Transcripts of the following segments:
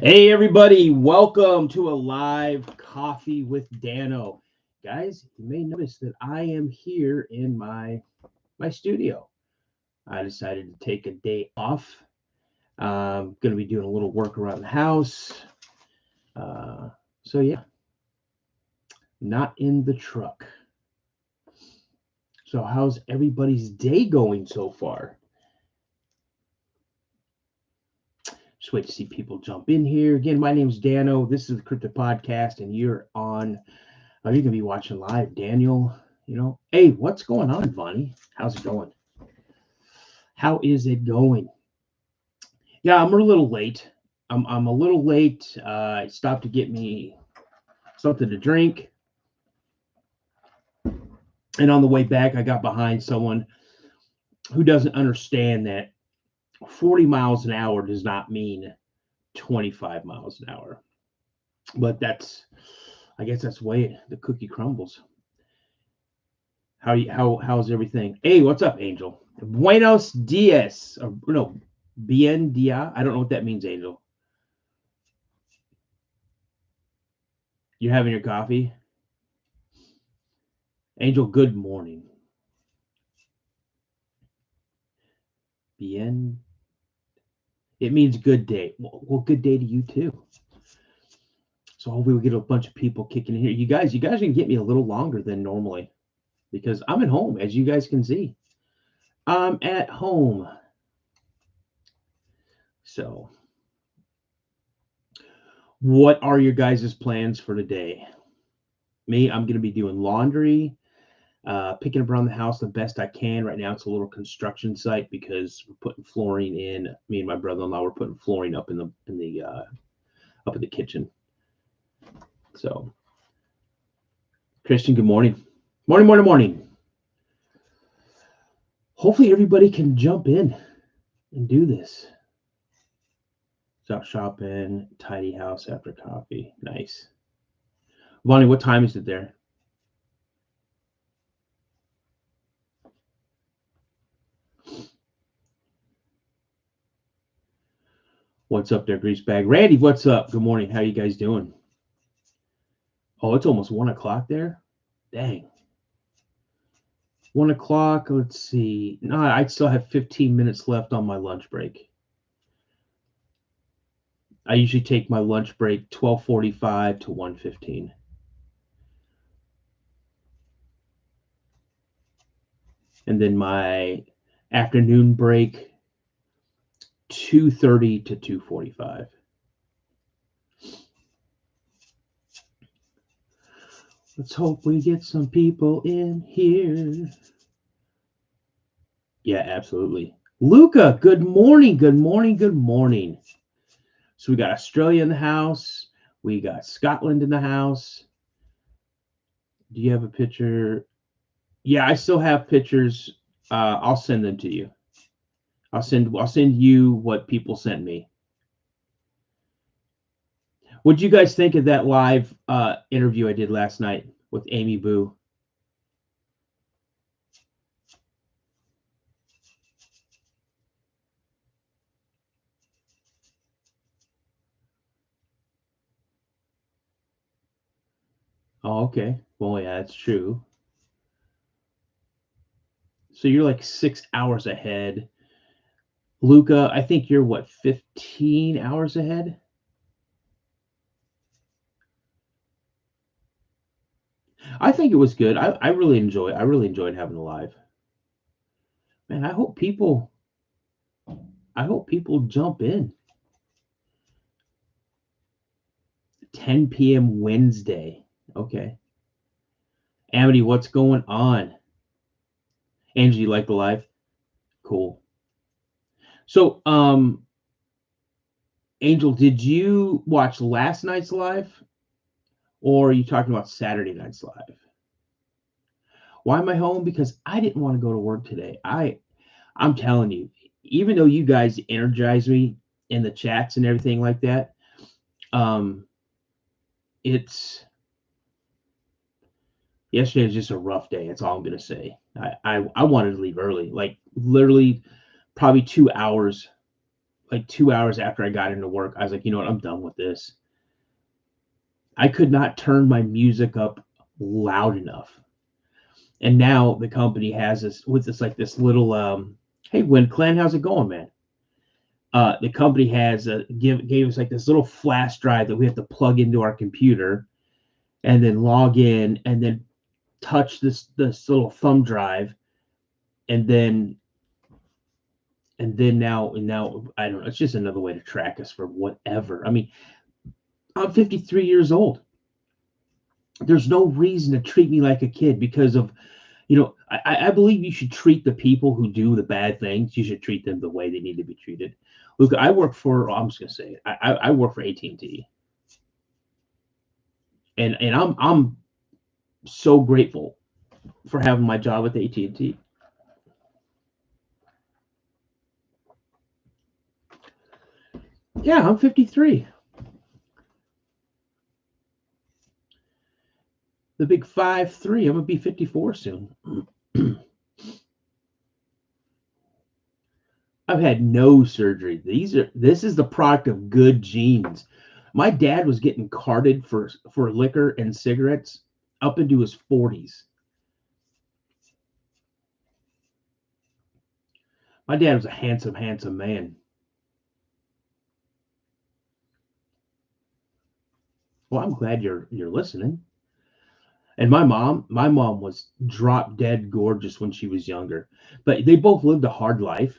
Hey everybody, welcome to a live coffee with Dano. Guys, you may notice that I am here in my studio. I decided to take a day off. I'm going to be doing a little work around the house. So yeah, not in the truck. So how's everybody's day going so far? Just wait to see people jump in here. Again, my name's Dano. This is the Crypto Podcast, and you're on. Oh, you're gonna be watching live, Daniel. Hey, what's going on, Vonnie? How's it going? How is it going? Yeah, I'm a little late. I'm a little late. I stopped to get me something to drink, and on the way back, I got behind someone who doesn't understand that 40 miles an hour does not mean 25 miles an hour. But I guess that's the way the cookie crumbles. How's everything? Hey, what's up, Angel? Buenos dias. No, bien dia. I don't know what that means, Angel. You're having your coffee? Angel, good morning. Bien. It means good day. Well, good day to you too. So hopefully we get a bunch of people kicking in here. You guys can get me a little longer than normally because I'm at home, as you guys can see. I'm at home. So what are your guys' plans for today? Me, I'm going to be doing laundry, picking up around the house the best I can. Right now, it's a little construction site because we're putting flooring in. Me and my brother-in-law we're putting flooring up in the kitchen. So, Christian, good morning. Morning. Hopefully, everybody can jump in and do this. Stop shopping, tidy house after coffee. Nice. Vonnie, what time is it there? What's up there, Greasebag? Randy, what's up? Good morning. How you guys doing? Oh, it's almost 1 o'clock there? Dang. 1 o'clock. Let's see. No, I still have 15 minutes left on my lunch break. I usually take my lunch break 12:45 to 1:15. And then my afternoon break 2:30 to 2:45. Let's hope we get some people in here. Yeah, absolutely. Luca, good morning. So we got Australia in the house. We got Scotland in the house. Do you have a picture? Yeah, I still have pictures. I'll send them to you. I'll send you what people sent me. What'd you guys think of that live interview I did last night with Amy Boo? Oh, okay. Well, yeah, that's true. So you're like 6 hours ahead. Luca, I think you're what, 15 hours ahead? I think it was good. I really enjoyed having a live. Man, I hope people jump in. 10 p.m. Wednesday. Okay. Amity, what's going on? Angie, you like the live? Cool. So, Angel, did you watch last night's live? Or are you talking about Saturday night's live? Why am I home? Because I didn't want to go to work today. I'm telling you, even though you guys energize me in the chats and everything like that, yesterday was just a rough day. That's all I'm gonna say. I wanted to leave early, like literally probably 2 hours, like 2 hours after I got into work, I was like, you know what, I'm done with this. I could not turn my music up loud enough. And now the company has this with this like this little hey Wind Clan, how's it going, man? The company has gave us like this little flash drive that we have to plug into our computer and then log in and then touch this little thumb drive and then now I don't know, it's just another way to track us for whatever. I mean, I'm 53 years old. There's no reason to treat me like a kid because of, I believe you should treat the people who do the bad things. You should treat them the way they need to be treated. Look, I work for. I'm just gonna say it. I work for AT&T, and I'm so grateful for having my job with AT&T. Yeah, I'm 53. The big 5'3". I'm gonna be 54 soon. I've had no surgery. This is the product of good genes. My dad was getting carded for liquor and cigarettes up into his 40s. My dad was a handsome, handsome man. Well, I'm glad you're listening. And my mom was drop dead gorgeous when she was younger. But they both lived a hard life.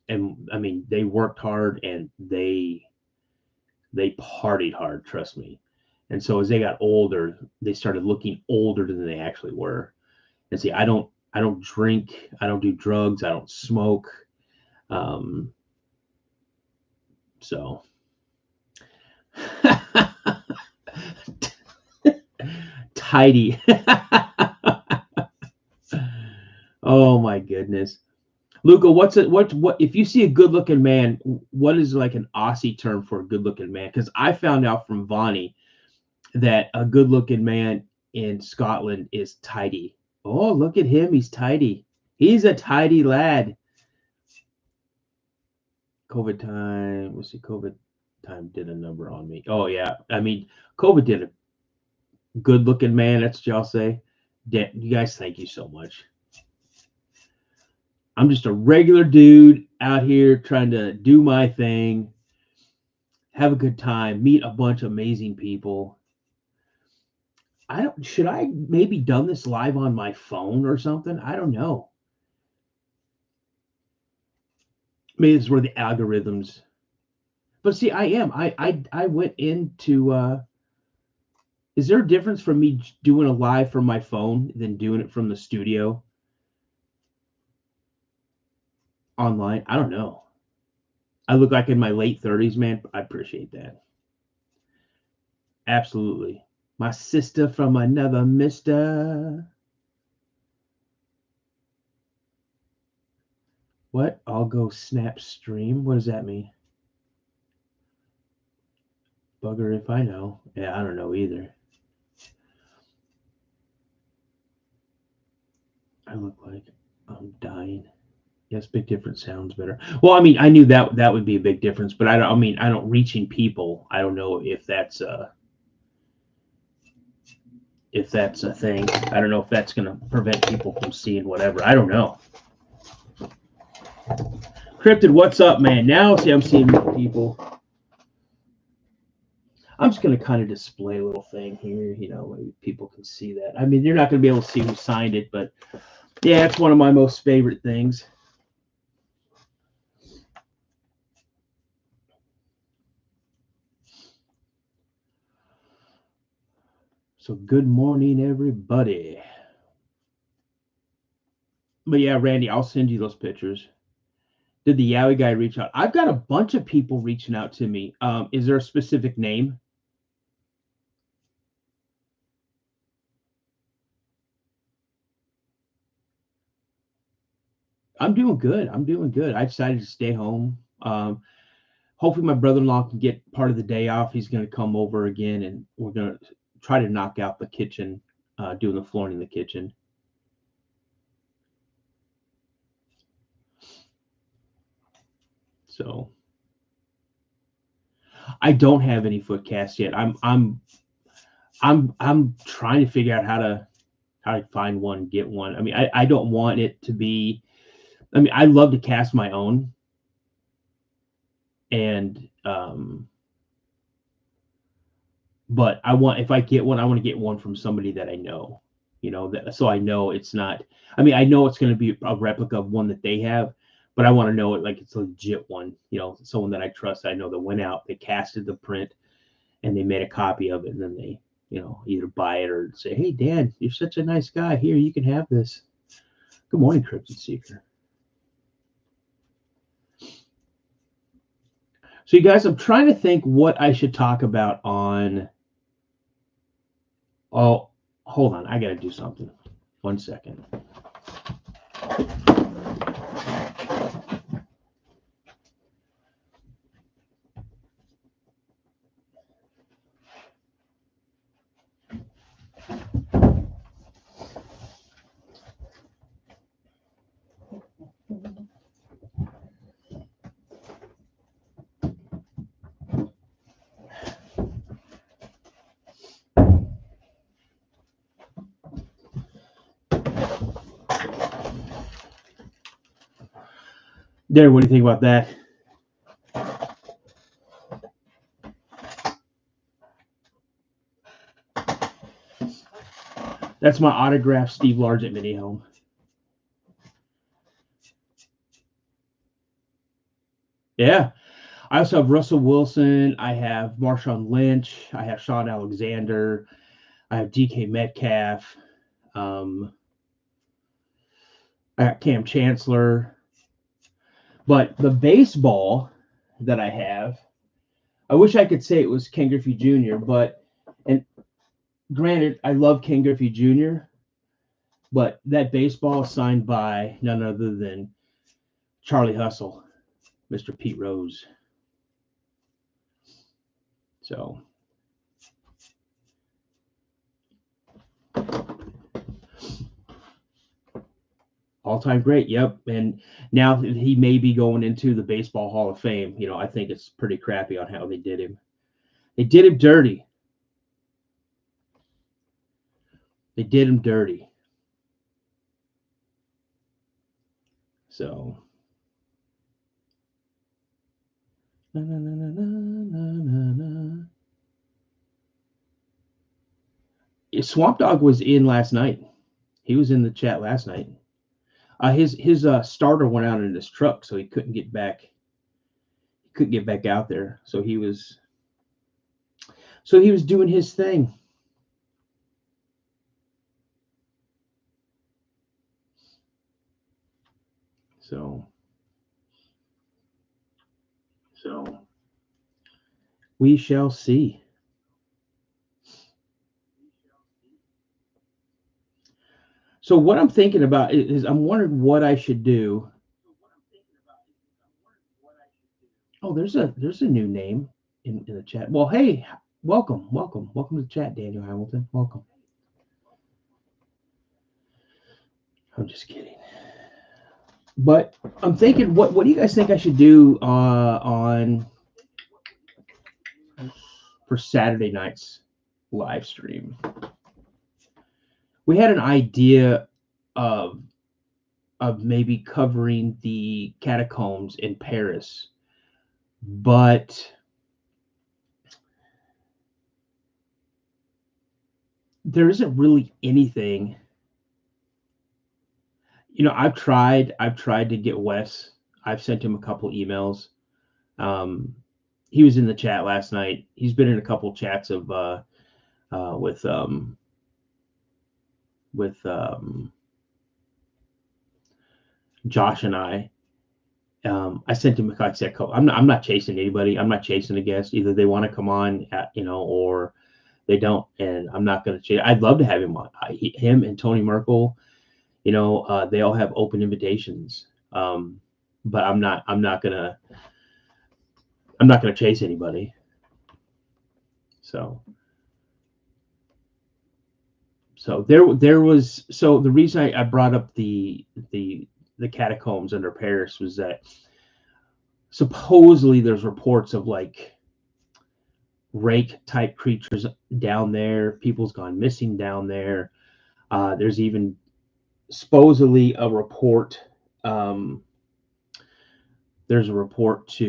And I mean, they worked hard and they partied hard, trust me. And so as they got older, they started looking older than they actually were. And see, I don't drink, I don't do drugs, I don't smoke. Um, so tidy. Oh my goodness. Luca, what if you see a good looking man, what is like an Aussie term for a good looking man? Because I found out from Vonnie that a good looking man in Scotland is tidy. Oh, look at him, he's tidy. He's a tidy lad. COVID time. Let's see, COVID time did a number on me. Oh yeah. I mean, COVID did a good looking man, that's what y'all say. You guys, thank you so much. I'm just a regular dude out here trying to do my thing, have a good time, meet a bunch of amazing people. Should I maybe done this live on my phone or something? I don't know. Maybe this is where the algorithms. But see, I am. I went into is there a difference from me doing a live from my phone than doing it from the studio online? I don't know. I look like in my late 30s, man. I appreciate that. Absolutely. My sister from another mister. What? I'll go snap stream. What does that mean? Bugger if I know. Yeah, I don't know either. I look like I'm dying. Yes, big difference sounds better. Well, I mean, I knew that would be a big difference, but I don't. I mean, I don't reaching people. I don't know if that's a thing. I don't know if that's going to prevent people from seeing whatever. I don't know. Cryptid, what's up, man? Now, see, I'm seeing more people. I'm just going to kind of display a little thing here. Maybe people can see that. I mean, you're not going to be able to see who signed it, but yeah, it's one of my most favorite things. So good morning, everybody. But yeah, Randy, I'll send you those pictures. Did the Yowie guy reach out? I've got a bunch of people reaching out to me. Is there a specific name? I'm doing good. I'm doing good. I decided to stay home. Hopefully, my brother-in-law can get part of the day off. He's going to come over again, and we're going to try to knock out the kitchen, doing the flooring in the kitchen. So I don't have any Footcast yet. I'm trying to figure out how to find one, get one. I mean, I don't want it to be. I mean, I love to cast my own, and but if I get one, I want to get one from somebody that I know, so I know it's not. I mean, I know it's going to be a replica of one that they have, but I want to know it like it's a legit one. Someone that I trust. I know that went out, they casted the print, and they made a copy of it, and then they, either buy it or say, "Hey, Dan, you're such a nice guy. Here, you can have this." Good morning, Cryptid Seeker. So, you guys, I'm trying to think what I should talk about on. Oh, hold on. I got to do something. 1 second. Darren, what do you think about that? That's my autographed Steve Largent mini home. Yeah. I also have Russell Wilson. I have Marshawn Lynch. I have Sean Alexander. I have DK Metcalf. I got Cam Chancellor. But the baseball that I have, I wish I could say it was Ken Griffey Jr., and granted, I love Ken Griffey Jr., but that baseball is signed by none other than Charlie Hustle, Mr. Pete Rose. So, all-time great, yep. And now he may be going into the Baseball Hall of Fame. I think it's pretty crappy on how they did him. They did him dirty. They did him dirty. So. Na, na, na, na, na, na, na. Swamp Dog was in last night. He was in the chat last night. His starter went out in his truck, so he couldn't get back. He couldn't get back out there. So he was doing his thing. So we shall see. So what I'm thinking about is I'm wondering what I should do. Oh, there's a new name in the chat. Well, hey, welcome to the chat, Daniel Hamilton. Welcome. I'm just kidding. But I'm thinking, what do you guys think I should do for Saturday night's live stream? We had an idea of maybe covering the catacombs in Paris, but there isn't really anything. I've tried to get Wes. I've sent him a couple emails. He was in the chat last night. He's been in a couple chats of with Josh and I. I sent him, like I said, I'm not chasing anybody. I'm not chasing a guest. Either they want to come on, or they don't. And I'm not going to chase. I'd love to have him on. Him and Tony Merkel, they all have open invitations. But I'm not gonna chase anybody. So there was. So the reason I brought up the catacombs under Paris was that supposedly there's reports of like rake type creatures down there. People's gone missing down there. There's even supposedly a report. There's a report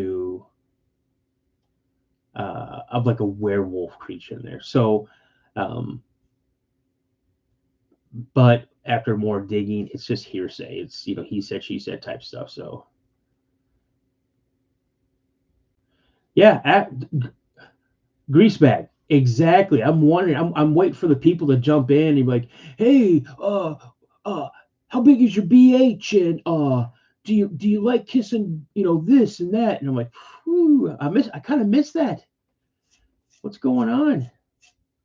of like a werewolf creature in there. So, but after more digging, it's just hearsay. It's, he said, she said type stuff. So, yeah, grease bag. Exactly. I'm wondering. I'm waiting for the people to jump in and be like, "Hey, how big is your BH? And do you like kissing, this and that?" And I'm like, "Whew, I kind of miss that. What's going on?"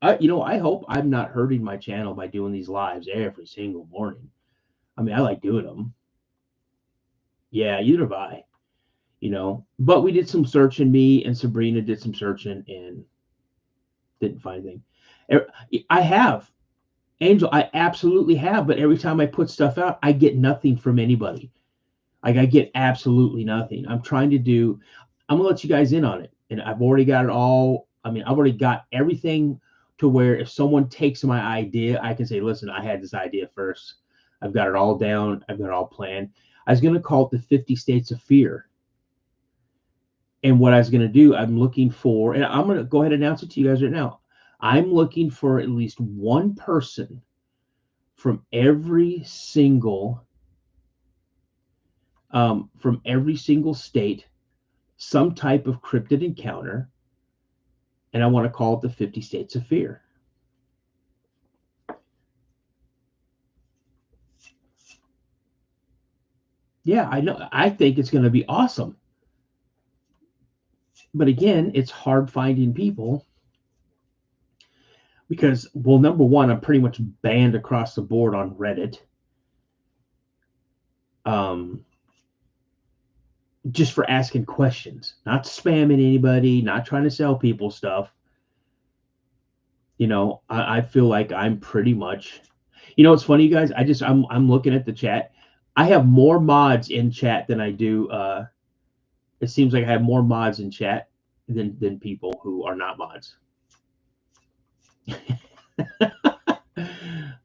I hope I'm not hurting my channel by doing these lives every single morning. I mean, I like doing them. Yeah, either have I. But we did some searching. Me and Sabrina did some searching and didn't find anything. I have. Angel, I absolutely have, but every time I put stuff out, I get nothing from anybody. Like I get absolutely nothing. I'm gonna let you guys in on it. And I've already got it all. I mean, I've already got everything to where if someone takes my idea, I can say, listen, I had this idea first. I've got it all down, I've got it all planned. I was gonna call it the 50 States of Fear. And what I was gonna do, I'm looking for, and I'm gonna go ahead and announce it to you guys right now. I'm looking for at least one person from every single state, some type of cryptid encounter, and I want to call it the 50 States of Fear. Yeah, I know. I think it's going to be awesome. But again, it's hard finding people because, well, number one, I'm pretty much banned across the board on Reddit. Just for asking questions, not spamming anybody, not trying to sell people stuff. I feel like I'm pretty much, it's funny, you guys. I'm looking at the chat. I have more mods in chat than I do. It seems like I have more mods in chat than people who are not mods.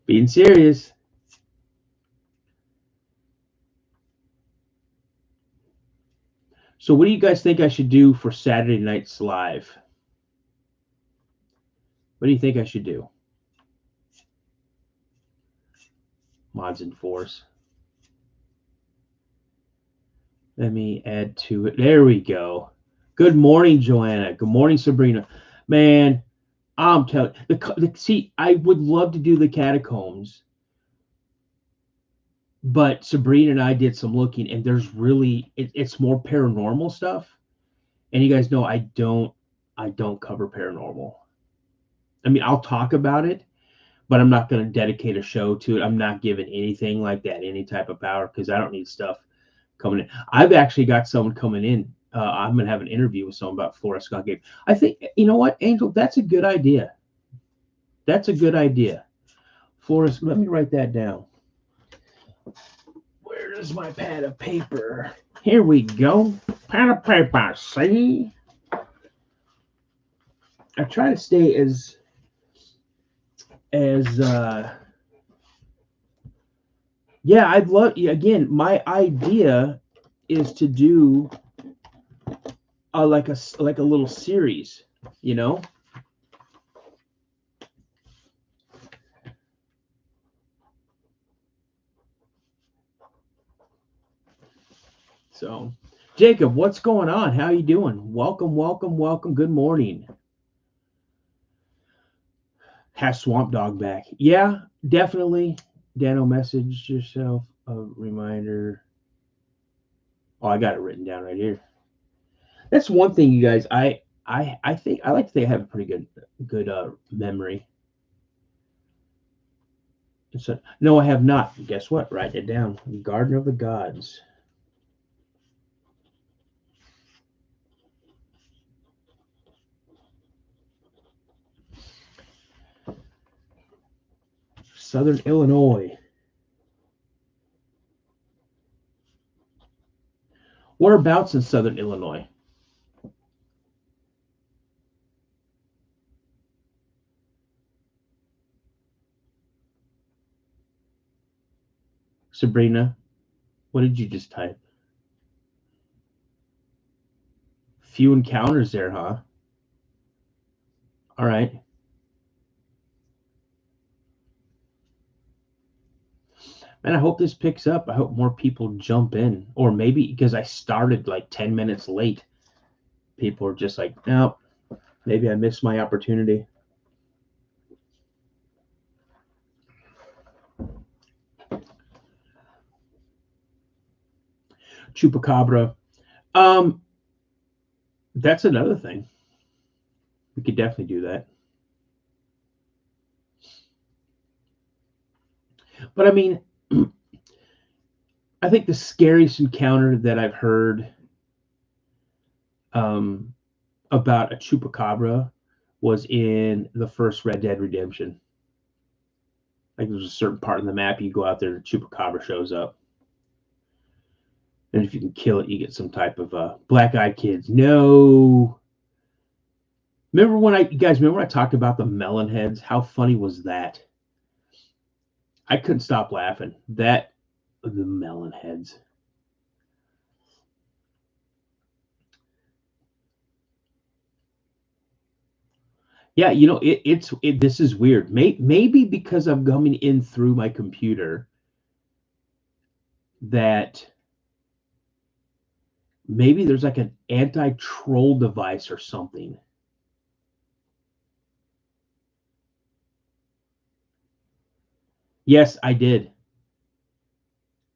Being serious. So what do you guys think I should do for Saturday night's live? What do you think I should do? Mods in force. Let me add to it. There we go. Good morning, Joanna. Good morning, Sabrina. Man, I'm telling you, see, I would love to do the catacombs, but Sabrina and I did some looking, and there's really it's more paranormal stuff. And you guys know I don't cover paranormal. I mean, I'll talk about it, but I'm not going to dedicate a show to it. I'm not giving anything like that any type of power because I don't need stuff coming in. I've actually got someone coming in. I'm going to have an interview with someone about Florida Skunk Ape. I think, you know what, Angel, that's a good idea. That's a good idea. Florida, let me write that down. Where is my pad of paper? Here we go. Pad of paper, see? I try to stay as yeah, I'd love, again, my idea is to do like a little series, So, Jacob, what's going on? How you doing? Welcome, welcome, welcome. Good morning. Has Swamp Dog back? Yeah, definitely. Dano, message yourself a reminder. Oh, I got it written down right here. That's one thing, you guys. I think I like to think I have a pretty good memory. So, no, I have not. Guess what? Write it down. Garden of the Gods. Southern Illinois. Whereabouts in Southern Illinois? Sabrina, what did you just type? Few encounters there, huh? All right. And I hope this picks up. I hope more people jump in. Or maybe because I started like 10 minutes late, people are just like, no, maybe I missed my opportunity. Chupacabra. That's another thing. We could definitely do that. But I mean, I think the scariest encounter that I've heard about a chupacabra was in the first Red Dead Redemption. Like there's a certain part in the map you go out there, the chupacabra shows up, and if you can kill it, you get some type of black-eyed kids. No. Remember when you guys remember when I talked about the melon heads? How funny was that? I couldn't stop laughing. The melon heads. Yeah, this is weird. Maybe because I'm coming in through my computer, that maybe there's like an anti-troll device or something. Yes, I did.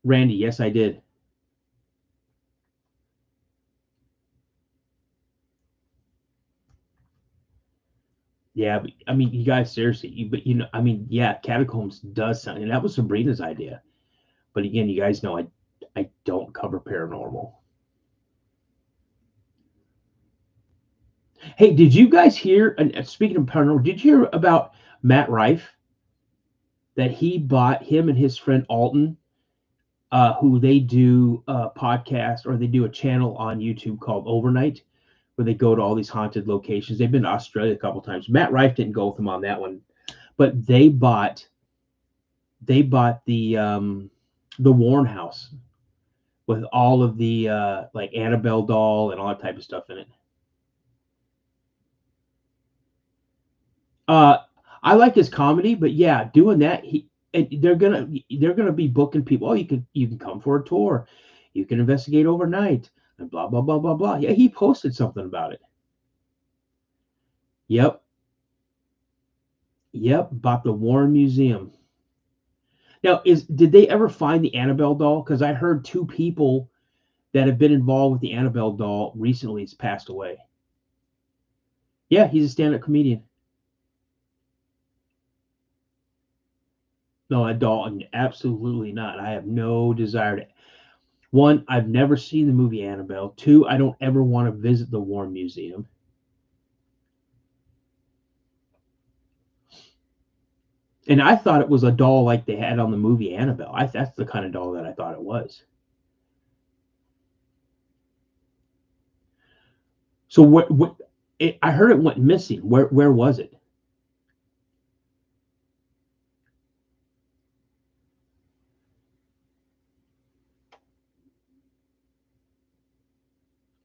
Randy, yes, I did. Yeah, but, I mean, you guys, seriously, I mean, yeah, Catacombs does sound, and that was Sabrina's idea. But again, you guys know I don't cover paranormal. Hey, did you guys hear? And speaking of paranormal, did you hear about Matt Rife? That he bought him and his friend Alton, who they do a podcast or they do a channel on YouTube called Overnight, where they go to all these haunted locations. They've been to Australia a couple times. Matt Rife didn't go with them on that one, but they bought the Warren house with all of the like Annabelle doll and all that type of stuff in it. I like his comedy, but yeah, doing that, they're gonna be booking people. Oh, you can come for a tour, you can investigate overnight, and blah blah blah blah blah. Yeah, he posted something about it. Yep, yep, bought the Warren Museum. Now, did they ever find the Annabelle doll? Because I heard two people that have been involved with the Annabelle doll recently has passed away. Yeah, he's a stand-up comedian. No, a doll, absolutely not. I have no desire to. One, I've never seen the movie Annabelle. Two, I don't ever want to visit the Warren Museum. And I thought it was a doll like they had on the movie Annabelle. That's the kind of doll that I thought it was. So I heard it went missing. Where was it?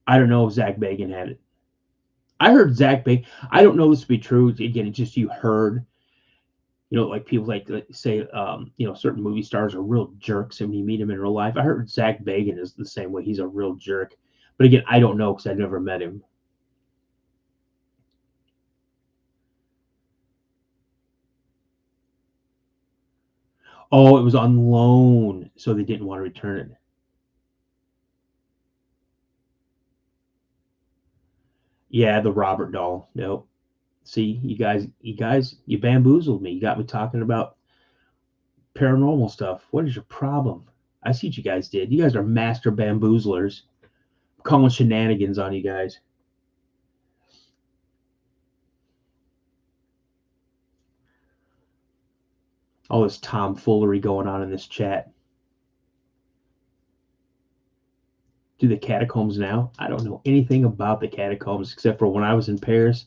I don't know if Zach Bagan had it. I heard Zach Bagan. I don't know this to be true. Again, it's just you heard. Like people like say, certain movie stars are real jerks, and when you meet them in real life, I heard Zach Bagan is the same way. He's a real jerk. But again, I don't know because I've never met him. Oh, it was on loan, so they didn't want to return it. Yeah, the Robert doll. Nope. See, you bamboozled me. You got me talking about paranormal stuff. What is your problem? I see what you guys did. You guys are master bamboozlers. I'm calling shenanigans on you guys. All this tomfoolery going on in this chat. Do the catacombs now? I don't know anything about the catacombs except for when I was in Paris.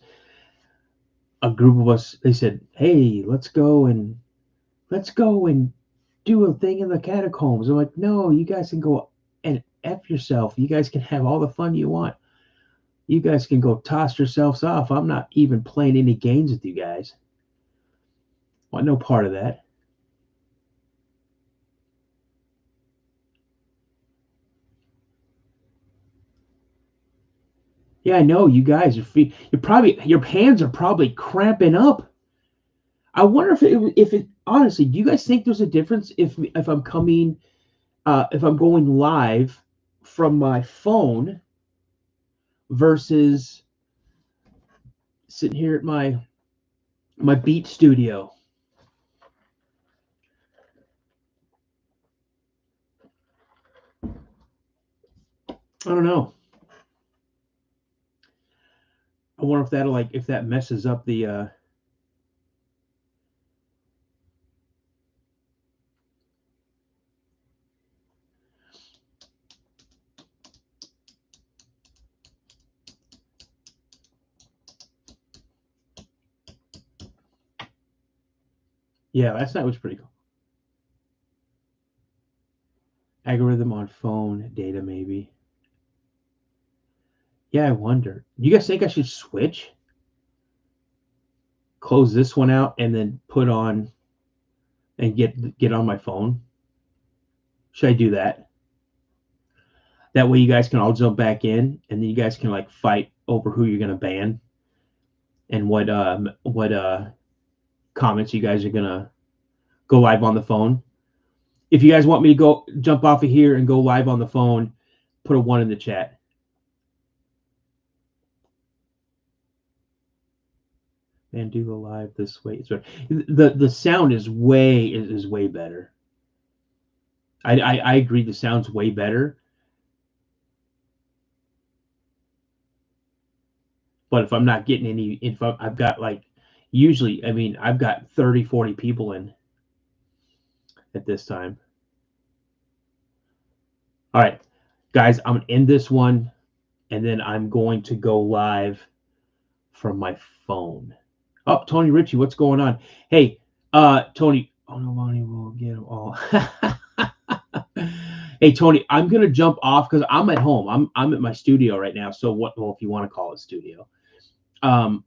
A group of us, they said, "Hey, let's go and do a thing in the catacombs. I'm like, no, you guys can go and F yourself. You guys can have all the fun you want. You guys can go toss yourselves off. I'm not even playing any games with you guys. I want no part of that. Yeah, I know you guys. Your hands are probably cramping up. I wonder if it honestly. Do you guys think there's a difference if I'm coming if I'm going live from my phone versus sitting here at my beat studio? I don't know. I wonder if that'll if that messes up the. Yeah, last night was pretty cool. Algorithm on phone data, maybe. Yeah, I wonder. Do you guys think I should switch? Close this one out and then put on and get on my phone? Should I do that? That way you guys can all jump back in and then you guys can fight over who you're gonna ban and what comments you guys are gonna go live on the phone. If you guys want me to go jump off of here and go live on the phone, put a 1 in the chat. And do the live this way. So the sound is way better. I agree. The sound's way better. But if I'm not getting any, if I've got usually, I mean, I've got 30, 40 people in at this time. All right, guys, I'm going to end this one and then I'm going to go live from my phone. Oh, Tony Ritchie, what's going on? Hey, Tony. Oh, nobody will get them all. Hey, Tony, I'm gonna jump off because I'm at home. I'm at my studio right now. So what? Well, if you want to call it studio, I'm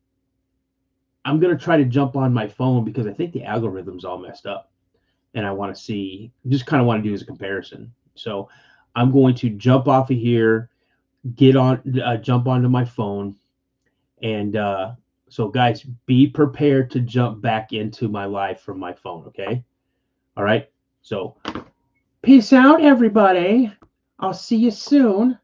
gonna try to jump on my phone because I think the algorithm's all messed up, and I want to see. Just kind of want to do as a comparison. So I'm going to jump off of here, jump onto my phone, and so guys, be prepared to jump back into my live from my phone. Okay. All right. So peace out, everybody. I'll see you soon.